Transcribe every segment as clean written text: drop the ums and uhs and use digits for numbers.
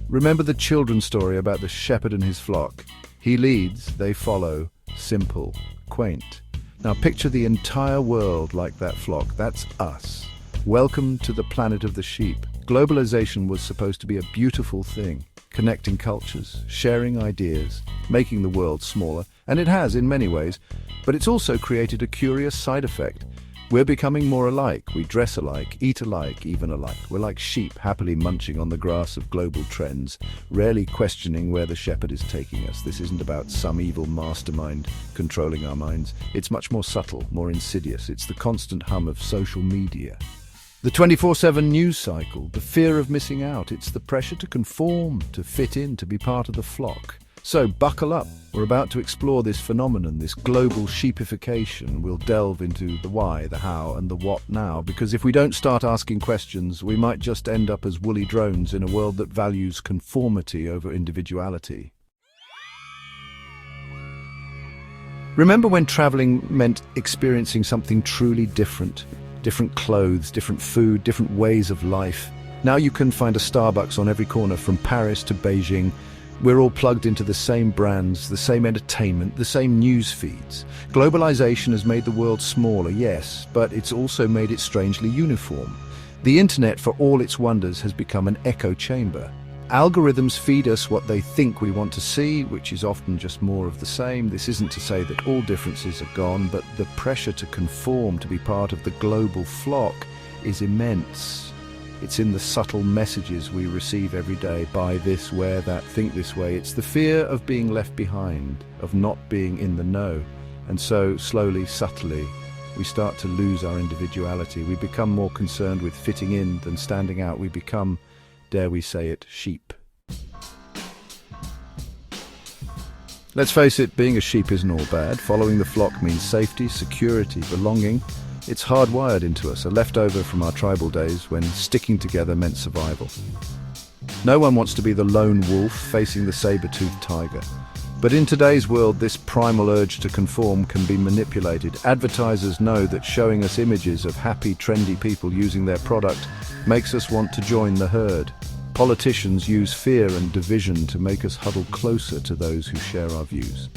Remember the children's story about the shepherd and his flock? He leads, they follow, simple, quaint. Now picture the entire world like that flock. That's us. Welcome to the planet of the sheep. Globalization was supposed to be a beautiful thing, connecting cultures, sharing ideas, making the world smaller, and it has in many ways, but it's also created a curious side effect. We're becoming more alike. We dress alike, eat alike, even alike. We're like sheep, happily munching on the grass of global trends, rarely questioning where the shepherd is taking us. This isn't about some evil mastermind controlling our minds. It's much more subtle, more insidious. It's the constant hum of social media. The 24/7 news cycle, the fear of missing out. It's the pressure to conform, to fit in, to be part of the flock. So buckle up. We're about to explore this phenomenon, this global sheepification. We'll delve into the why, the how, and the what now, because if we don't start asking questions, we might just end up as woolly drones in a world that values conformity over individuality. Remember when traveling meant experiencing something truly different? Different clothes, different food, different ways of life. Now you can find a Starbucks on every corner from Paris to Beijing. We're all plugged into the same brands, the same entertainment, the same news feeds. Globalization has made the world smaller, yes, but it's also made it strangely uniform. The internet, for all its wonders, has become an echo chamber. Algorithms feed us what they think we want to see, which is often just more of the same. This isn't to say that all differences are gone, but the pressure to conform, to be part of the global flock, is immense. It's in the subtle messages we receive every day. Buy this, wear that, think this way. It's the fear of being left behind, of not being in the know. And so, slowly, subtly, we start to lose our individuality. We become more concerned with fitting in than standing out. We become, dare we say it, sheep. Let's face it, being a sheep isn't all bad. Following the flock means safety, security, belonging. It's hardwired into us, a leftover from our tribal days when sticking together meant survival. No one wants to be the lone wolf facing the saber-toothed tiger. But in today's world, this primal urge to conform can be manipulated. Advertisers know that showing us images of happy, trendy people using their product makes us want to join the herd. Politicians use fear and division to make us huddle closer to those who share our views.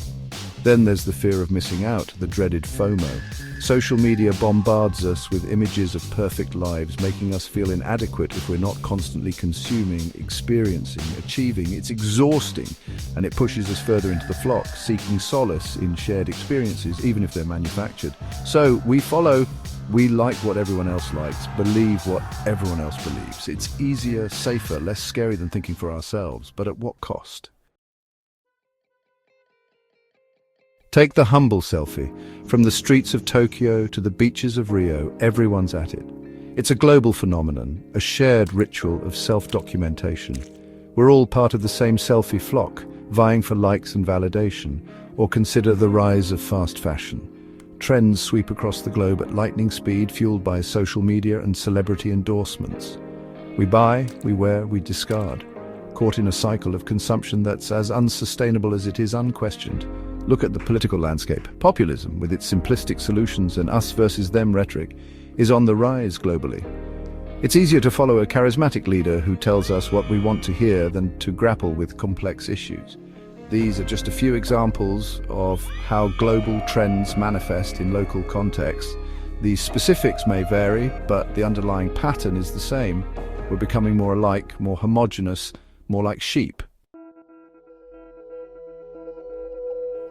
Then there's the fear of missing out, the dreaded FOMO. Social media bombards us with images of perfect lives, making us feel inadequate if we're not constantly consuming, experiencing, achieving. It's exhausting, and it pushes us further into the flock, seeking solace in shared experiences, even if they're manufactured. So we follow, we like what everyone else likes, believe what everyone else believes. It's easier, safer, less scary than thinking for ourselves, but at what cost? Take the humble selfie. From the streets of Tokyo to the beaches of Rio, everyone's at it. It's a global phenomenon, a shared ritual of self-documentation. We're all part of the same selfie flock, vying for likes and validation. Or consider the rise of fast fashion. Trends sweep across the globe at lightning speed, fueled by social media and celebrity endorsements. We buy, we wear, we discard, caught in a cycle of consumption that's as unsustainable as it is unquestioned. Look at the political landscape. Populism, with its simplistic solutions and us versus them rhetoric, is on the rise globally. It's easier to follow a charismatic leader who tells us what we want to hear than to grapple with complex issues. These are just a few examples of how global trends manifest in local contexts. The specifics may vary, but the underlying pattern is the same. We're becoming more alike, more homogeneous, more like sheep.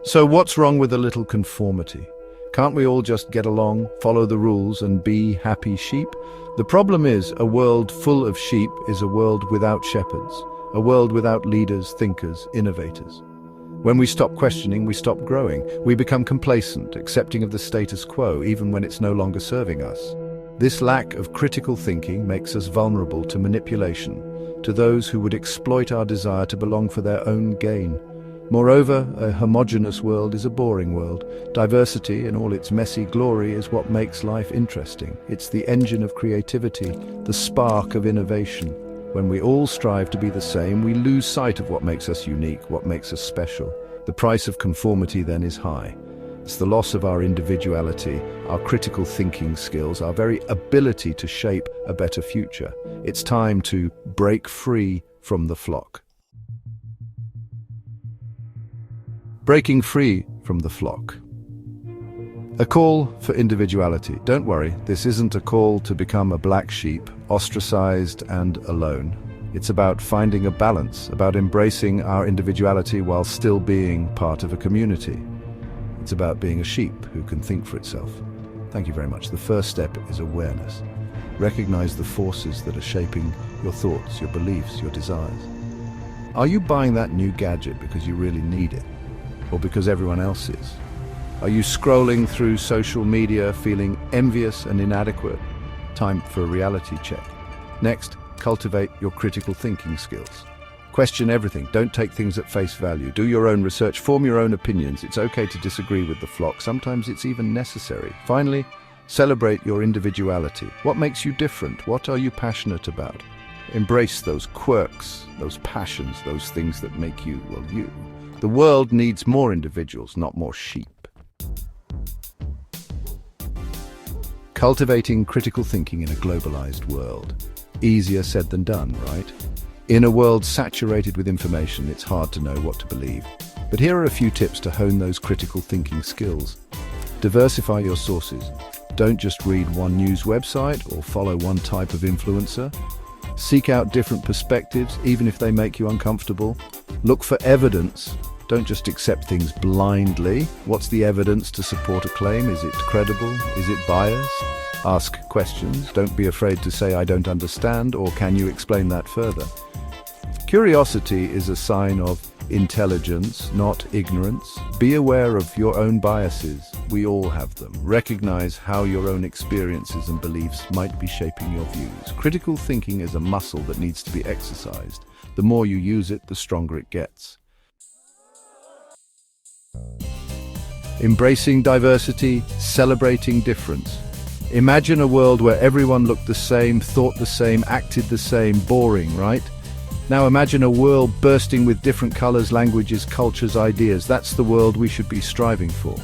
So what's wrong with a little conformity? Can't we all just get along, follow the rules, and be happy sheep? The problem is, a world full of sheep is a world without shepherds, a world without leaders, thinkers, innovators. When we stop questioning, we stop growing. We become complacent, accepting of the status quo, even when it's no longer serving us. This lack of critical thinking makes us vulnerable to manipulation, to those who would exploit our desire to belong for their own gain. Moreover, a homogeneous world is a boring world. Diversity in all its messy glory is what makes life interesting. It's the engine of creativity, the spark of innovation. When we all strive to be the same, we lose sight of what makes us unique, what makes us special. The price of conformity then is high. It's the loss of our individuality, our critical thinking skills, our very ability to shape a better future. It's time to break free from the flock. Breaking free from the flock. A call for individuality. Don't worry, this isn't a call to become a black sheep, ostracized and alone. It's about finding a balance, about embracing our individuality while still being part of a community. It's about being a sheep who can think for itself. Thank you very much. The first step is awareness. Recognize the forces that are shaping your thoughts, your beliefs, your desires. Are you buying that new gadget because you really need it, or because everyone else is? Are you scrolling through social media feeling envious and inadequate? Time for a reality check. Next, cultivate your critical thinking skills. Question everything. Don't take things at face value. Do your own research. Form your own opinions. It's okay to disagree with the flock. Sometimes it's even necessary. Finally, celebrate your individuality. What makes you different? What are you passionate about? Embrace those quirks, those passions, those things that make you, well, you. The world needs more individuals, not more sheep. Cultivating critical thinking in a globalized world. Easier said than done, right? In a world saturated with information, it's hard to know what to believe. But here are a few tips to hone those critical thinking skills. Diversify your sources. Don't just read one news website or follow one type of influencer. Seek out different perspectives, even if they make you uncomfortable. Look for evidence. Don't just accept things blindly. What's the evidence to support a claim? Is it credible? Is it biased? Ask questions. Don't be afraid to say, "I don't understand," or "Can you explain that further?" Curiosity is a sign of intelligence, not ignorance. Be aware of your own biases. We all have them. Recognize how your own experiences and beliefs might be shaping your views. Critical thinking is a muscle that needs to be exercised. The more you use it, the stronger it gets. Embracing diversity, celebrating difference. Imagine a world where everyone looked the same, thought the same, acted the same. Boring, right? Now imagine a world bursting with different colors, languages, cultures, ideas. That's the world we should be striving for.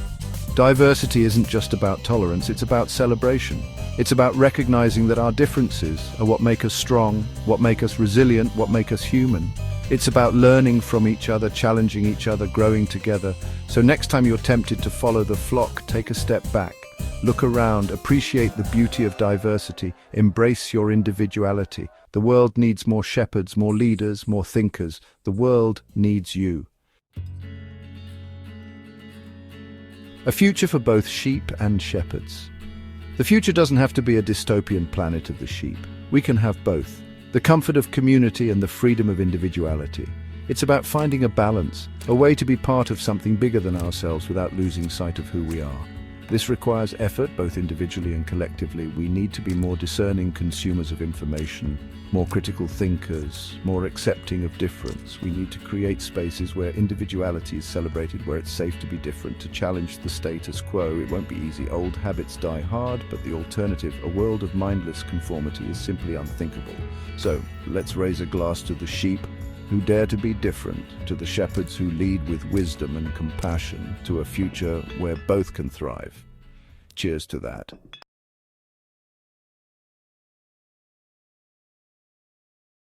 Diversity isn't just about tolerance, it's about celebration. It's about recognizing that our differences are what make us strong, what make us resilient, what make us human. It's about learning from each other, challenging each other, growing together. So next time you're tempted to follow the flock, take a step back. Look around, appreciate the beauty of diversity, embrace your individuality. The world needs more shepherds, more leaders, more thinkers. The world needs you. A future for both sheep and shepherds. The future doesn't have to be a dystopian planet of the sheep. We can have both. The comfort of community and the freedom of individuality. It's about finding a balance, a way to be part of something bigger than ourselves without losing sight of who we are. This requires effort, both individually and collectively. We need to be more discerning consumers of information, more critical thinkers, more accepting of difference. We need to create spaces where individuality is celebrated, where it's safe to be different, to challenge the status quo. It won't be easy. Old habits die hard, but the alternative, a world of mindless conformity, is simply unthinkable. So, let's raise a glass to the sheep who dare to be different, to the shepherds who lead with wisdom and compassion, to a future where both can thrive. Cheers to that.